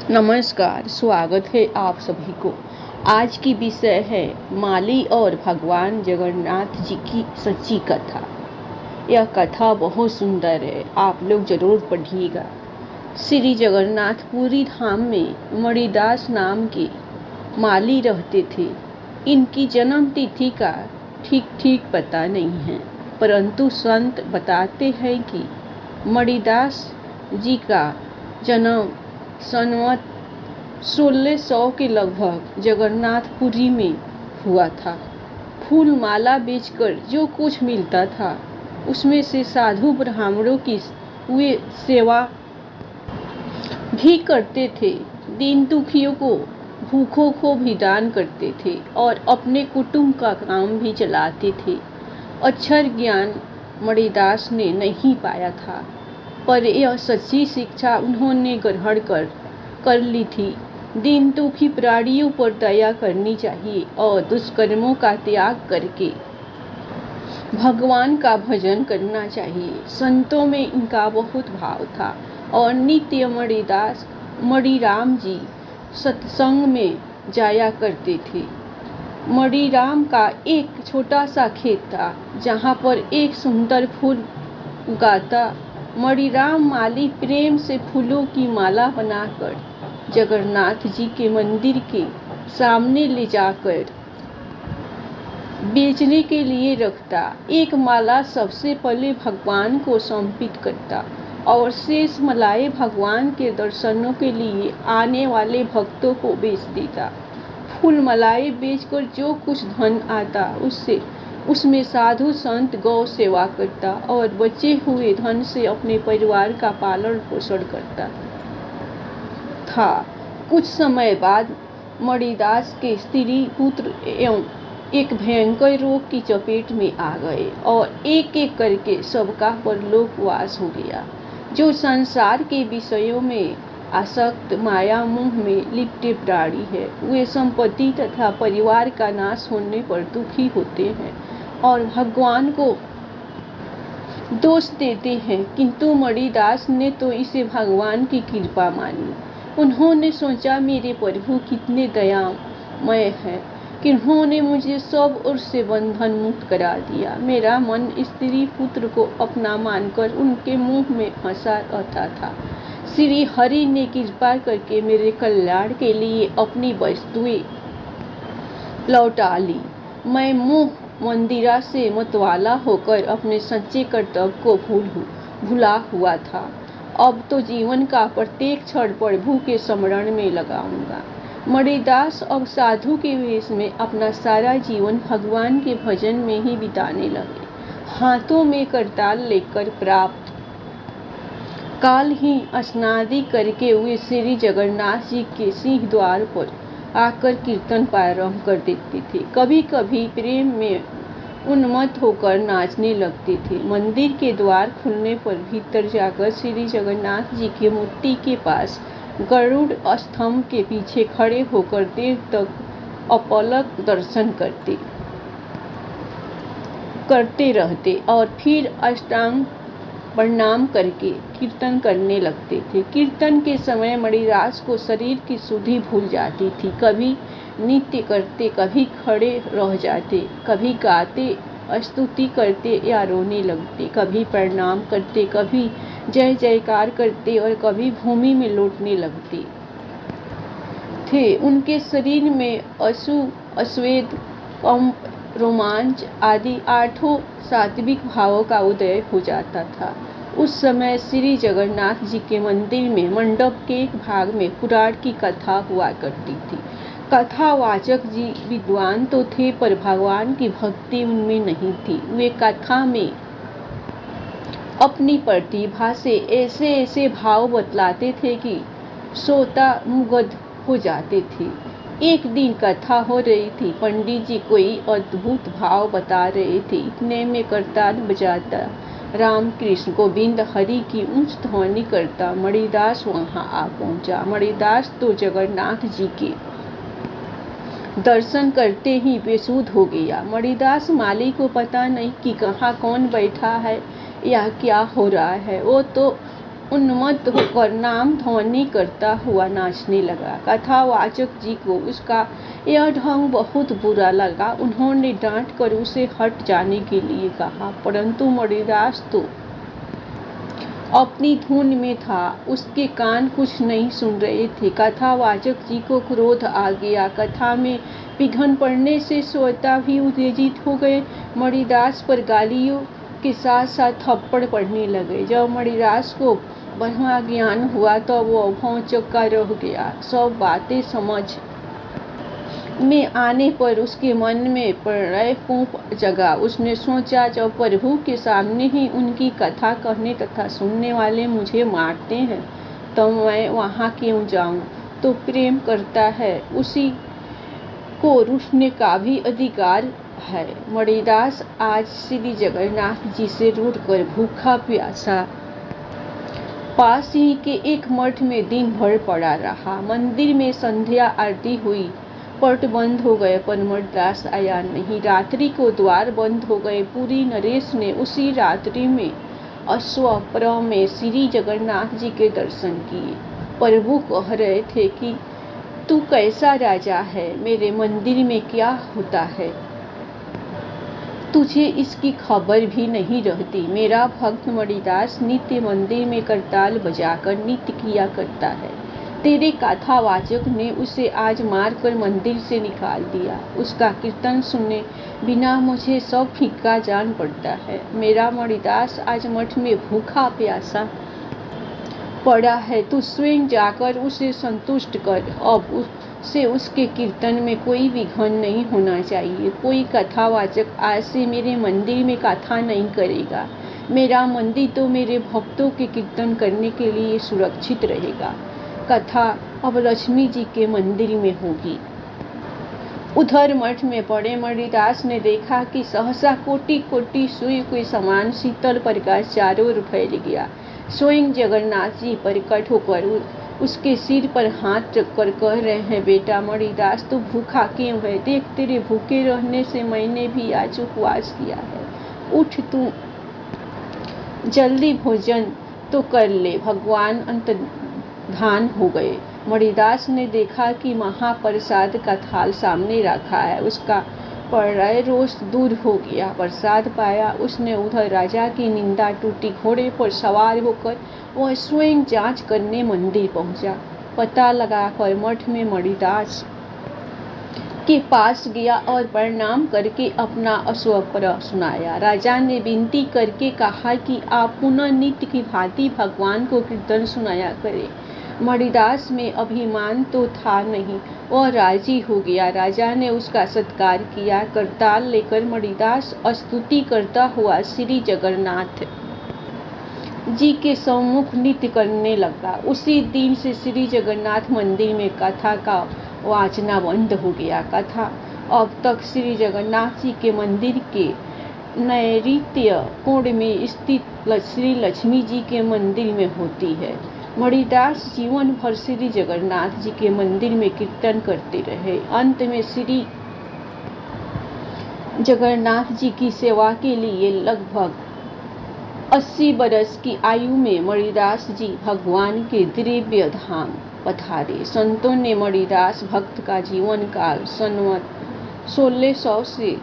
नमस्कार, स्वागत है आप सभी को। आज की विषय है माली और भगवान जगन्नाथ जी की सच्ची कथा। यह कथा बहुत सुंदर है, आप लोग जरूर पढ़िएगा। श्री जगन्नाथपुरी धाम में मणिदास नाम के माली रहते थे। इनकी जन्म तिथि का ठीक पता नहीं है, परंतु संत बताते हैं कि मणिदास जी का जन्म संवत 1600 के लगभग जगन्नाथपुरी में हुआ था। फूल माला बेचकर जो कुछ मिलता था उसमें से साधु ब्राह्मणों की वे सेवा भी करते थे। दीन दुखियों को, भूखों को भी दान करते थे और अपने कुटुंब का काम भी चलाते थे। अक्षर ज्ञान मणिदास ने नहीं पाया था, पर यह सच्ची शिक्षा उन्होंने ग्रहण कर ली थी। दीन दुखी प्राणियों पर दया करनी चाहिए और दुष्कर्मों का त्याग करके भगवान का भजन करना चाहिए। संतों में इनका बहुत भाव था और नित्य मणिराम जी सत्संग में जाया करते थे। मणिराम का एक छोटा सा खेत था जहाँ पर एक सुंदर फूल उगाता। मणिराम माली प्रेम से फूलों की माला बनाकर जगन्नाथ जी के मंदिर के सामने ले जाकर बेचने के लिए रखता। एक माला सबसे पहले भगवान को समर्पित करता और शेष मालाएं भगवान के दर्शनों के लिए आने वाले भक्तों को बेच देता। फूल मालाएं बेचकर जो कुछ धन आता उसमें साधु संत गौ सेवा करता और बचे हुए धन से अपने परिवार का पालन पोषण करता था। कुछ समय बाद मणिदास के स्त्री पुत्र एवं एक भयंकर रोग की चपेट में आ गए और एक एक करके सबका परलोकवास हो गया। जो संसार के विषयों में आसक्त, माया मोह में लिप्टे प्राणी है, वे संपत्ति तथा परिवार का नाश होने पर दुखी होते हैं और भगवान को दोष देते हैं। किंतु मणिदास ने तो इसे भगवान की कृपा मानी। उन्होंने सोचा, मेरे प्रभु कितने दयामय हैं कि उन्होंने मुझे सब ओर से बंधन मुक्त करा दिया। मेरा मन स्त्री पुत्र को अपना मानकर उनके मुंह में फंसा रहता था। श्री हरि ने कृपा करके मेरे कल्याण के लिए अपनी वस्तुएं लौटा ली। मैं मोह मंदिरा से मतवाला होकर अपने सच्चे कर्तव्य को भूला हुआ था। अब तो जीवन का प्रत्येक क्षण प्रभु के स्मरण में लगाऊंगा। मणिदास अब साधु के वेश में अपना सारा जीवन भगवान के भजन में ही बिताने लगे। हाथों में करताल लेकर प्राप्त काल ही स्नादि करके वे श्री जगन्नाथ जी के सिंह द्वार पर आकर कीर्तन प्रारंभ कर देते थे। कभी कभी प्रेम में उन्मत्त होकर नाचने लगते थे। मंदिर के द्वार खुलने पर भीतर जाकर श्री जगन्नाथ जी की मूर्ति के पास गरुड़ स्तंभ के पीछे खड़े होकर देर तक अपलक दर्शन करते रहते और फिर अष्टांग प्रणाम करके कीर्तन करने लगते थे। कीर्तन के समय मणिदास को शरीर की सुधि भूल जाती थी। कभी नृत्य करते, कभी खड़े रह जाते, कभी गाते, स्तुति करते या रोने लगते, कभी प्रणाम करते, कभी जय जयकार करते और कभी भूमि में लौटने लगते थे। उनके शरीर में अश्रु, अस्वेद, कंप, रोमांच आदि आठों सात्विक भावों का उदय हो जाता था। उस समय श्री जगन्नाथ जी के मंदिर में मंडप के एक भाग में पुराण की कथा हुआ करती थी। कथावाचक जी विद्वान तो थे, पर भगवान की भक्ति उनमें नहीं थी। वे कथा में अपनी प्रतिभा से ऐसे भाव बतलाते थे कि श्रोता मुग्ध हो जाते थे। एक दिन कथा हो रही थी। पंडित जी कोई अद्भुत भाव बता रहे थे। इतने में करताल बजाता राम कृष्ण गोविंद हरि की ऊंच ध्वनि करता मणिदास वहां आ पहुंचा। मणिदास तो जगन्नाथ जी के दर्शन करते ही बेसुध हो गया। मणिदास माली को पता नहीं कि कहाँ कौन बैठा है या क्या हो रहा है। वो तो उन्मत्त होकर नाम ध्वनि करता हुआ नाचने लगा। कथावाचक जी को उसका यह ढंग बहुत बुरा लगा। उन्होंने डांट कर उसे हट जाने के लिए कहा, परंतु मणिदास तो अपनी धुन में था, उसके कान कुछ नहीं सुन रहे थे। कथावाचक जी को क्रोध आ गया। कथा में विघ्न पड़ने से श्रोता भी उत्तेजित हो गए। मणिदास पर गालियों के साथ साथ थप्पड़ पड़ने लगे। जब मणिदास को ब्रह्म ज्ञान हुआ तो वह भौंचक्का रह गया। सब बातें समझ में आने पर उसके मन में प्रणय कोप जगा। उसने सोचा, जब प्रभु के सामने ही उनकी कथा कहने तथा सुनने वाले मुझे मारते हैं तो मैं वहाँ क्यों जाऊँ। तो प्रेम करता है, उसी को रुठने का भी अधिकार है। मणिदास आज श्री जगन्नाथ जी से रूठकर भूखा प्यासा पास ही के एक मठ में दिन भर पड़ा रहा। मंदिर में संध्या आरती हुई, पट बंद हो गए, पर मणिदास आया नहीं। रात्रि को द्वार बंद हो गए। पुरी नरेश ने उसी रात्रि में अश्वपर में श्री जगन्नाथ जी के दर्शन किए। प्रभु कह रहे थे कि तू कैसा राजा है, मेरे मंदिर में क्या होता है, तुझे इसकी खबर भी नहीं रहती। मेरा भक्त मणिदास नित्य मंदिर में करताल बजाकर नृत्य किया करता है। तेरे कथावाचक ने उसे आज मारकर मंदिर से निकाल दिया। उसका कीर्तन सुने बिना मुझे सब फीका जान पड़ता है। मेरा मणिदास आज मठ में भूखा प्यासा पड़ा है। तू स्वयं जाकर उसे संतुष्ट कर। अब उससे उसके कीर्तन में कोई विघ्न नहीं होना चाहिए। कोई कथावाचक आज से मेरे मंदिर में कथा नहीं करेगा। मेरा मंदिर तो मेरे भक्तों के कीर्तन करने के लिए सुरक्षित रहेगा। कथा अब लक्ष्मी जी के मंदिर में होगी। उधर मठ में पड़े मणिदास ने देखा कि सहसा कोटि कोटि सूर्य के समान शीतल प्रकाश चारों ओर फैल गया। स्वयं जगन्नाथ जी प्रकट होकर उसके सिर पर हाथ रखकर कह रहे हैं, बेटा मणिदास तू भूखा क्यों है? देख, तेरे भूखे रहने से मैंने भी आज उपवास किया है। उठ, तू जल्दी भोजन तो कर ले। भगवान अंतर्धान हो गए। मणिदास ने देखा कि महाप्रसाद का थाल सामने रखा है। उसका प्रणय रोष दूर हो गया। प्रसाद पाया। उसने उधर राजा की निंदा टूटी। घोड़े पर सवार होकर वह स्वयं जांच करने मंदिर पहुंचा। पता लगाकर मठ में मणिदास के पास गया और प्रणाम करके अपना अश्वपर सुनाया। राजा ने विनती करके कहा कि आप पुनः नित्य की भांति भगवान को कीर्तन सुनाया करें। मणिदास में अभिमान तो था नहीं, वह राजी हो गया। राजा ने उसका सत्कार किया। करताल लेकर मणिदास स्तुति करता हुआ श्री जगन्नाथ जी के सम्मुख नृत्य करने लगा। उसी दिन से श्री जगन्नाथ मंदिर में कथा का वाचना बंद हो गया। कथा अब तक श्री जगन्नाथ जी के मंदिर के नैऋत्य कोण में स्थित श्री लक्ष्मी जी के मंदिर में होती है। मणिदास जीवन भर श्री जगन्नाथ जी के मंदिर में कीर्तन करते रहे। अंत में श्री जगन्नाथ जी की सेवा के लिए लगभग 80 बरस की आयु में मणिदास जी भगवान के दिव्य धाम पधारे। संतों ने मणिदास भक्त का जीवन काल संवत 1600 से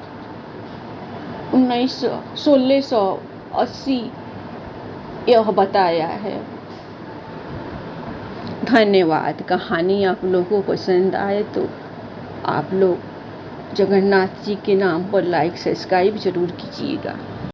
1680 यह बताया है। धन्यवाद। कहानी आप लोगों को पसंद आए तो आप लोग जगन्नाथ जी के नाम पर लाइक सब्सक्राइब जरूर कीजिएगा।